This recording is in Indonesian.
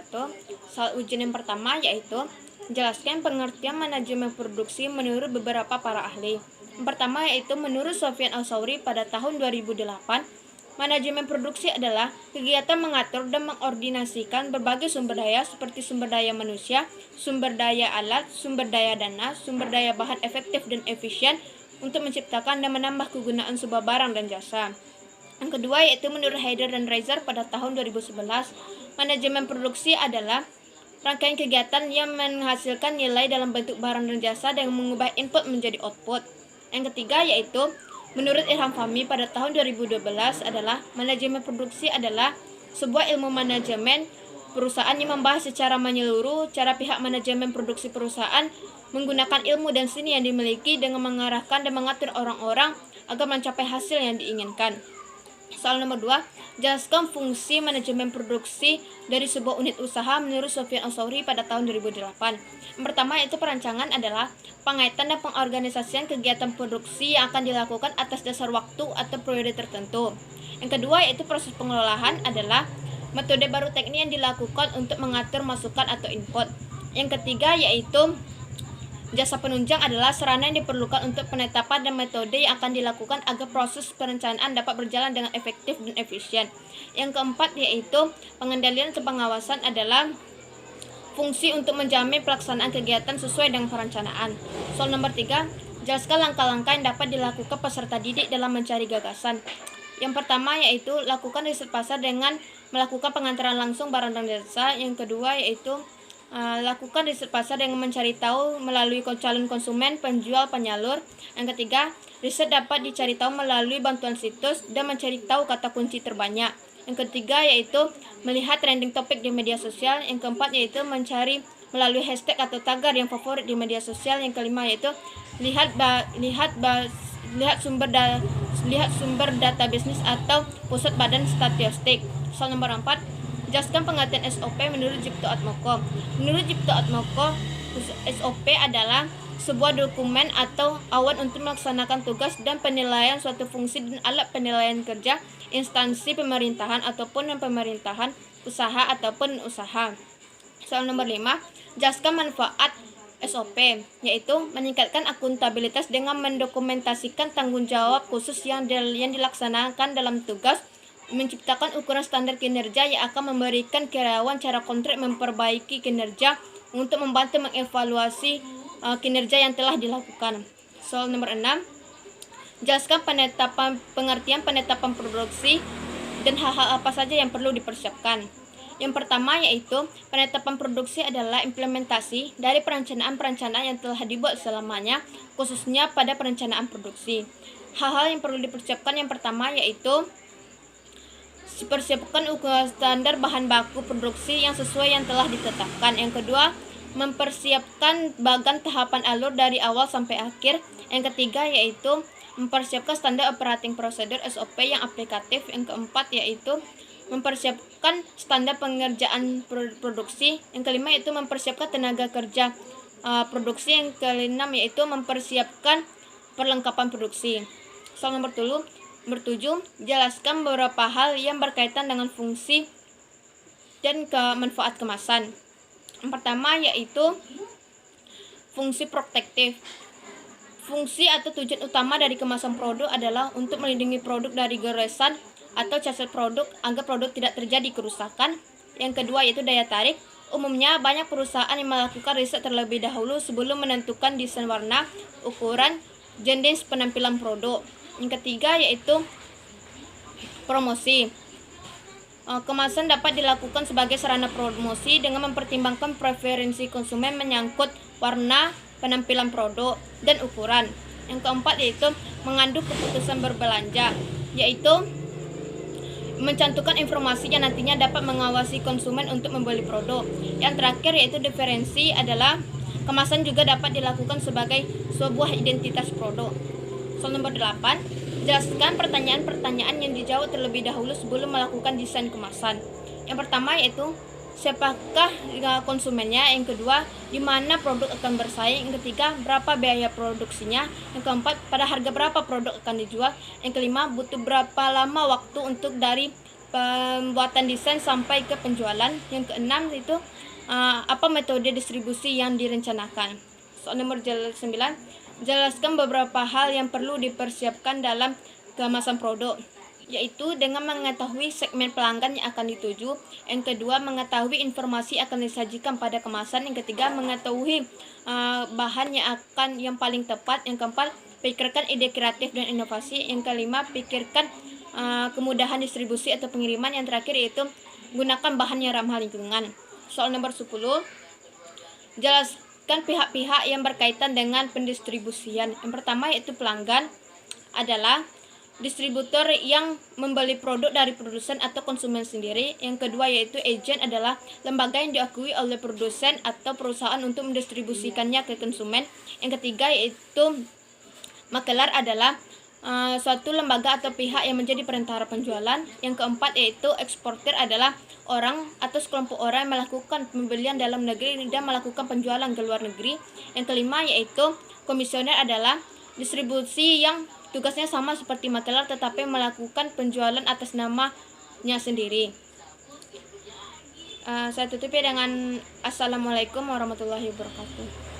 wabarakatuh. Soal ujian yang pertama yaitu jelaskan pengertian manajemen produksi menurut beberapa para ahli. Yang pertama yaitu menurut Sofyan Al-Sauri pada tahun 2008, manajemen produksi adalah kegiatan mengatur dan mengordinasikan berbagai sumber daya seperti sumber daya manusia, sumber daya alat, sumber daya dana, sumber daya bahan efektif dan efisien untuk menciptakan dan menambah kegunaan sebuah barang dan jasa. Yang kedua yaitu menurut Heider dan Reiser pada tahun 2011, manajemen produksi adalah rangkaian kegiatan yang menghasilkan nilai dalam bentuk barang dan jasa dan mengubah input menjadi output. Yang ketiga yaitu menurut Irham Fahmi pada tahun 2012 adalah manajemen produksi adalah sebuah ilmu manajemen perusahaan yang membahas secara menyeluruh cara pihak manajemen produksi perusahaan menggunakan ilmu dan seni yang dimiliki dengan mengarahkan dan mengatur orang-orang agar mencapai hasil yang diinginkan. Soal nomor 2, jelaskan fungsi manajemen produksi dari sebuah unit usaha menurut Sofyan Al-Sauri pada tahun 2008. Yang pertama yaitu perancangan adalah pengaitan dan pengorganisasian kegiatan produksi yang akan dilakukan atas dasar waktu atau periode tertentu. Yang kedua yaitu proses pengelolaan adalah metode baru teknik yang dilakukan untuk mengatur masukan atau input. Yang ketiga yaitu jasa penunjang adalah sarana yang diperlukan untuk penetapan dan metode yang akan dilakukan agar proses perencanaan dapat berjalan dengan efektif dan efisien. Yang keempat yaitu pengendalian atau pengawasan adalah fungsi untuk menjamin pelaksanaan kegiatan sesuai dengan perencanaan. Soal nomor 3, jelaskan langkah-langkah yang dapat dilakukan peserta didik dalam mencari gagasan. Yang pertama yaitu lakukan riset pasar dengan melakukan pengantaran langsung barang dan jasa. Yang kedua yaitu lakukan riset pasar dengan mencari tahu melalui calon konsumen, penjual, penyalur. Yang ketiga, riset dapat dicari tahu melalui bantuan situs dan mencari tahu kata kunci terbanyak. Yang ketiga yaitu melihat trending topik di media sosial. Yang keempat yaitu mencari melalui hashtag atau tagar yang favorit di media sosial. Yang kelima yaitu lihat sumber data bisnis atau pusat badan statistik. Soal nomor 4, jelaskan pengertian SOP menurut Cipto Atmoko. Menurut Cipto Atmoko, SOP adalah sebuah dokumen atau awan untuk melaksanakan tugas dan penilaian suatu fungsi dan alat penilaian kerja instansi pemerintahan ataupun non-pemerintahan, usaha ataupun usaha. Soal nomor 5, jelaskan manfaat SOP, yaitu meningkatkan akuntabilitas dengan mendokumentasikan tanggung jawab khusus yang dilaksanakan dalam tugas, menciptakan ukuran standar kinerja yang akan memberikan karyawan cara konkret memperbaiki kinerja untuk membantu mengevaluasi kinerja yang telah dilakukan. Soal nomor 6, jelaskan pengertian penetapan produksi dan hal-hal apa saja yang perlu dipersiapkan. Yang pertama yaitu penetapan produksi adalah implementasi dari perencanaan-perencanaan yang telah dibuat selamanya, khususnya pada perencanaan produksi. Hal-hal yang perlu dipersiapkan yang pertama yaitu dipersiapkan ukuran standar bahan baku produksi yang sesuai yang telah ditetapkan. Yang kedua, mempersiapkan bagan tahapan alur dari awal sampai akhir. Yang ketiga yaitu mempersiapkan standar operating procedure SOP yang aplikatif. Yang keempat yaitu mempersiapkan standar pengerjaan produksi. Yang kelima yaitu mempersiapkan tenaga kerja produksi. Yang keenam yaitu mempersiapkan perlengkapan produksi. Soal nomor 7, jelaskan beberapa hal yang berkaitan dengan fungsi dan manfaat kemasan. Yang pertama yaitu fungsi protektif. Fungsi atau tujuan utama dari kemasan produk adalah untuk melindungi produk dari goresan atau cacat produk agar produk tidak terjadi kerusakan. Yang kedua yaitu daya tarik. Umumnya banyak perusahaan yang melakukan riset terlebih dahulu sebelum menentukan desain warna, ukuran, jenis penampilan produk. Yang ketiga yaitu promosi. Kemasan dapat dilakukan sebagai sarana promosi dengan mempertimbangkan preferensi konsumen menyangkut warna, penampilan produk, dan ukuran. Yang keempat yaitu mengandung keputusan berbelanja, yaitu mencantumkan informasi yang nantinya dapat mengawasi konsumen untuk membeli produk. Yang terakhir yaitu diferensi adalah kemasan juga dapat dilakukan sebagai sebuah identitas produk. Soal nomor 8, jelaskan pertanyaan-pertanyaan yang dijawab terlebih dahulu sebelum melakukan desain kemasan. Yang pertama yaitu siapakah konsumennya. Yang kedua, di mana produk akan bersaing. Yang ketiga, berapa biaya produksinya. Yang keempat, pada harga berapa produk akan dijual. Yang kelima, butuh berapa lama waktu untuk dari pembuatan desain sampai ke penjualan. Yang keenam itu apa metode distribusi yang direncanakan. Soal nomor 9, jelaskan beberapa hal yang perlu dipersiapkan dalam kemasan produk, yaitu dengan mengetahui segmen pelanggan yang akan dituju. Yang kedua, mengetahui informasi akan disajikan pada kemasan. Yang ketiga, mengetahui bahan yang paling tepat. Yang keempat, pikirkan ide kreatif dan inovasi. Yang kelima, pikirkan kemudahan distribusi atau pengiriman. Yang terakhir yaitu gunakan bahan yang ramah lingkungan. Soal nomor 10, jelaskan pihak-pihak yang berkaitan dengan pendistribusian. Yang pertama yaitu pelanggan adalah distributor yang membeli produk dari produsen atau konsumen sendiri. Yang kedua yaitu agen adalah lembaga yang diakui oleh produsen atau perusahaan untuk mendistribusikannya ke konsumen. Yang ketiga yaitu makelar adalah suatu lembaga atau pihak yang menjadi perantara penjualan. Yang keempat yaitu eksportir adalah orang atau sekelompok orang yang melakukan pembelian dalam negeri dan melakukan penjualan ke luar negeri. Yang kelima yaitu komisioner adalah distribusi yang tugasnya sama seperti makelar tetapi melakukan penjualan atas namanya sendiri. Saya tutupi dengan Assalamualaikum warahmatullahi wabarakatuh.